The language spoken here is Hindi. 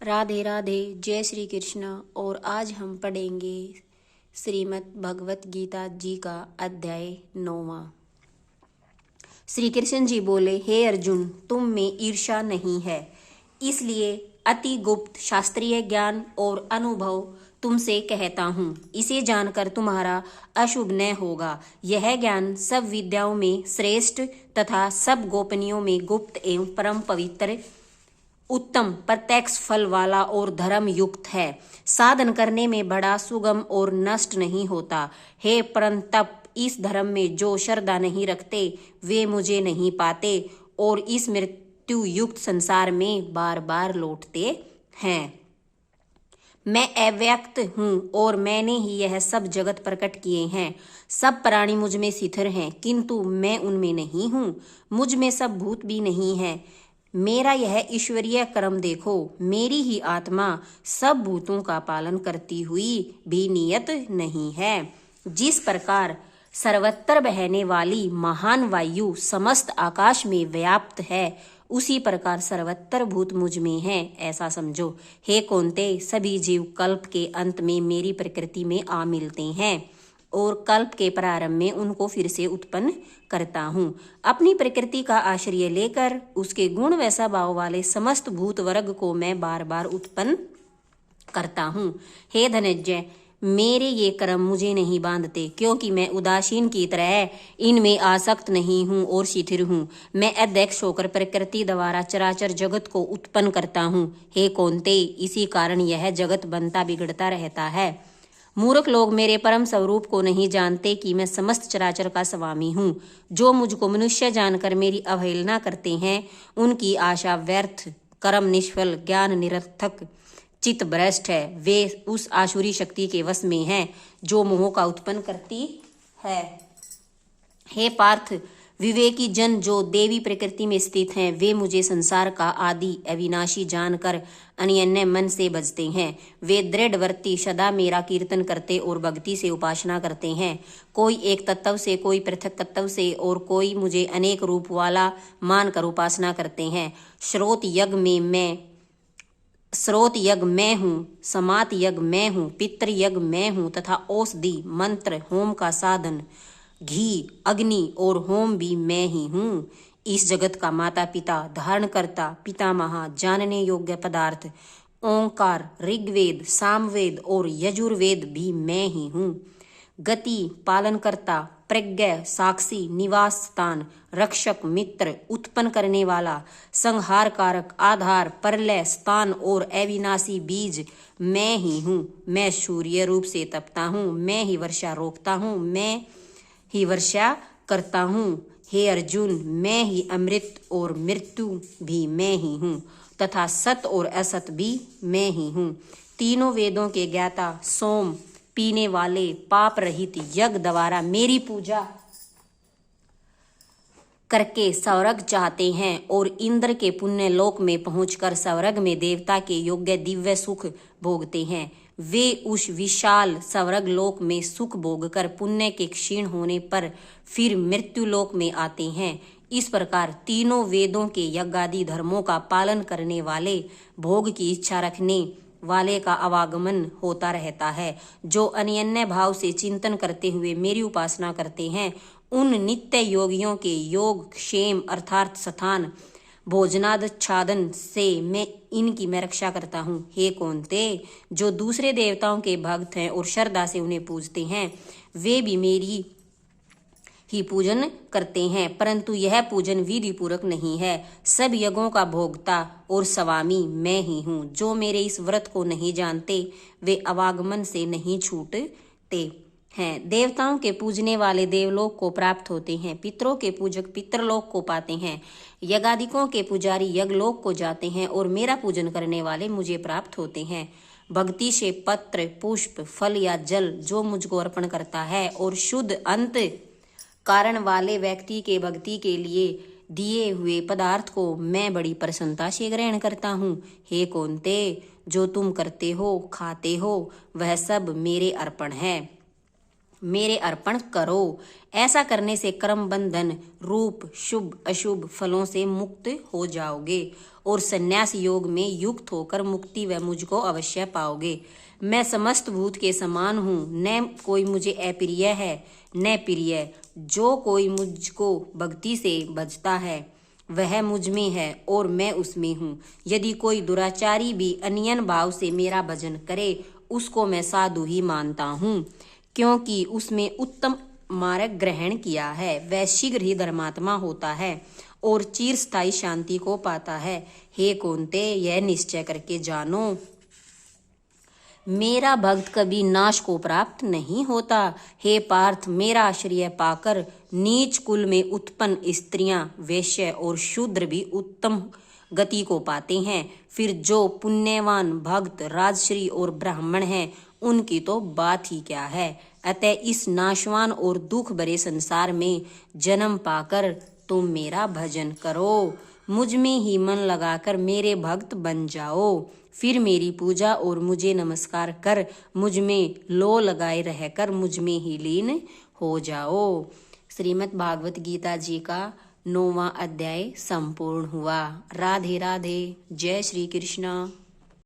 राधे राधे, जय श्री कृष्ण। और आज हम पढ़ेंगे श्रीमद् भगवत गीता जी का अध्याय 9वां। श्री कृष्ण जी बोले, हे अर्जुन, तुम में ईर्ष्या नहीं है, इसलिए अति गुप्त शास्त्रीय ज्ञान और अनुभव तुमसे कहता हूँ। इसे जानकर तुम्हारा अशुभ न होगा। यह ज्ञान सब विद्याओं में श्रेष्ठ तथा सब गोपनीयों में गुप्त एवं परम पवित्र, उत्तम, प्रत्यक्ष फल वाला और धर्म युक्त है। साधन करने में बड़ा सुगम और नष्ट नहीं होता। हे परंतप, इस धर्म में जो श्रद्धा नहीं रखते वे मुझे नहीं पाते और इस मृत्यु युक्त संसार में बार बार लौटते हैं। मैं अव्यक्त हूँ और मैंने ही यह सब जगत प्रकट किए हैं। सब प्राणी मुझ में स्थिर हैं, किंतु मैं उनमें नहीं हूँ। मुझ में सब भूत भी नहीं है। मेरा यह ईश्वरीय कर्म देखो। मेरी ही आत्मा सब भूतों का पालन करती हुई भी नियत नहीं है। जिस प्रकार सर्वत्र बहने वाली महान वायु समस्त आकाश में व्याप्त है, उसी प्रकार सर्वत्र भूत मुझ में है, ऐसा समझो। हे कौन्तेय, सभी जीव कल्प के अंत में मेरी प्रकृति में आ मिलते हैं और कल्प के प्रारंभ में उनको फिर से उत्पन्न करता हूँ। अपनी प्रकृति का आश्रय लेकर उसके गुण व स्वभाव वाले समस्त भूत वर्ग को मैं बार बार उत्पन्न करता हूँ। हे धनंजय, मेरे ये कर्म मुझे नहीं बांधते, क्योंकि मैं उदासीन की तरह इनमें आसक्त नहीं हूँ और शिथिर हूँ। मैं अध्यक्ष होकर प्रकृति द्वारा चराचर जगत को उत्पन्न करता हूँ। हे कौन्तेय, इसी कारण यह जगत बनता बिगड़ता रहता है। मूर्ख लोग मेरे परम स्वरूप को नहीं जानते कि मैं समस्त चराचर का स्वामी हूँ। जो मुझको मनुष्य जानकर मेरी अवहेलना करते हैं, उनकी आशा व्यर्थ, कर्म निष्फल, ज्ञान निरर्थक, चित्त भ्रष्ट है। वे उस आसुरी शक्ति के वश में हैं जो मोह का उत्पन्न करती है। हे पार्थ, विवेकी जन जो देवी प्रकृति में स्थित हैं, वे मुझे संसार का आदि अविनाशी जानकर अन्य मन से भजते हैं। वे दृढ़वर्ती सदा मेरा कीर्तन करते और भक्ति से उपासना करते हैं। कोई एक तत्व से, कोई पृथक तत्व से और कोई मुझे अनेक रूप वाला मानकर उपासना करते हैं। स्रोत यज्ञ मैं हूँ, समात यज्ञ मैं हूँ, पितृ यज्ञ मैं हूँ तथा औषधि, मंत्र, होम का साधन, घी, अग्नि और होम भी मैं ही हूँ। इस जगत का माता पिता, धारणकर्ता, पितामह, जानने योग्य पदार्थ, ओंकार, ऋग्वेद, सामवेद और यजुर्वेद भी मैं ही हूँ। गति, पालनकर्ता, प्रज्ञ, साक्षी, निवास स्थान, रक्षक, मित्र, उत्पन्न करने वाला, संहार कारक, आधार, प्रलय स्थान और अविनाशी बीज मैं ही हूँ। मैं सूर्य रूप से तपता हूँ, मैं ही वर्षा रोकता हूँ, मैं ही वर्षा करता हूँ। हे अर्जुन, मैं ही अमृत और मृत्यु भी मैं ही हूँ तथा सत और असत भी मैं ही हूँ। तीनों वेदों के ज्ञाता, सोम पीने वाले, पाप रहित यज्ञ द्वारा मेरी पूजा करके स्वर्ग चाहते हैं और इंद्र के पुण्य लोक में पहुंचकर स्वर्ग में देवता के योग्य दिव्य सुख भोगते हैं। वे उस विशाल स्वर्ग लोक में सुख भोगकर पुण्य के क्षीण होने पर फिर मृत्यु लोक में आते हैं। इस प्रकार तीनों वेदों के यज्ञादि धर्मों का पालन करने वाले, भोग की इच्छा रखने वाले का आवागमन होता रहता है। जो अनन्य भाव से चिंतन करते हुए मेरी उपासना करते हैं, उन नित्य योगियों के योग क्षेम अर्थात स्थान भोजनादच्छादन से मैं रक्षा करता हूँ। हे कौन्तेय, जो दूसरे देवताओं के भक्त हैं और श्रद्धा से उन्हें पूजते हैं, वे भी मेरी ही पूजन करते हैं, परंतु यह पूजन विधि पूर्वक नहीं है। सब यज्ञों का भोक्ता और स्वामी मैं ही हूँ। जो मेरे इस व्रत को नहीं जानते, वे अवागमन से नहीं छूटते हैं। देवताओं के पूजने वाले देवलोक को प्राप्त होते हैं, पितरों के पूजक पितरलोक को पाते हैं, यज्ञादिकों के पुजारी यज्ञलोक को जाते हैं और मेरा पूजन करने वाले मुझे प्राप्त होते हैं। भक्ति से पत्र, पुष्प, फल या जल जो मुझको अर्पण करता है और शुद्ध अंत कारण वाले व्यक्ति के भक्ति के लिए दिए हुए पदार्थ को मैं बड़ी प्रसन्नता से ग्रहण करता हूँ। हे कौन्तेय, जो तुम करते हो, खाते हो, वह सब मेरे अर्पण है। मेरे अर्पण करो। ऐसा करने से कर्म बंधन रूप शुभ अशुभ फलों से मुक्त हो जाओगे और संन्यास योग में युक्त होकर मुक्ति व मुझको अवश्य पाओगे। मैं समस्त भूत के समान हूँ, न कोई मुझे अप्रिय है न प्रिय। जो कोई मुझको भक्ति से भजता है वह मुझ में है और मैं उसमें हूँ। यदि कोई दुराचारी भी अनियन भाव से मेरा भजन करे उसको मैं साधु ही मानता हूँ, क्योंकि उसमें उत्तम मार्ग ग्रहण किया है। वह शीघ्र ही धर्मात्मा होता है और चिरस्थायी शांति को पाता है। हे कौन्ते, यह निश्चय करके जानो, मेरा भक्त कभी नाश को प्राप्त नहीं होता। हे पार्थ, मेरा आश्रय पाकर नीच कुल में उत्पन्न स्त्रियां, वैश्य और शूद्र भी उत्तम गति को पाते हैं। फिर जो पुण्यवान भक्त राजश्री और ब्राह्मण हैं, उनकी तो बात ही क्या है। अतः इस नाशवान और दुख भरे संसार में जन्म पाकर तुम मेरा भजन करो, मुझ में ही मन लगाकर मेरे भक्त बन जाओ। फिर मेरी पूजा और मुझे नमस्कार कर मुझ में लो लगाए रहकर मुझ में ही लीन हो जाओ। श्रीमद् भागवत गीता जी का 9वां अध्याय संपूर्ण हुआ। राधे राधे। जय श्री कृष्ण।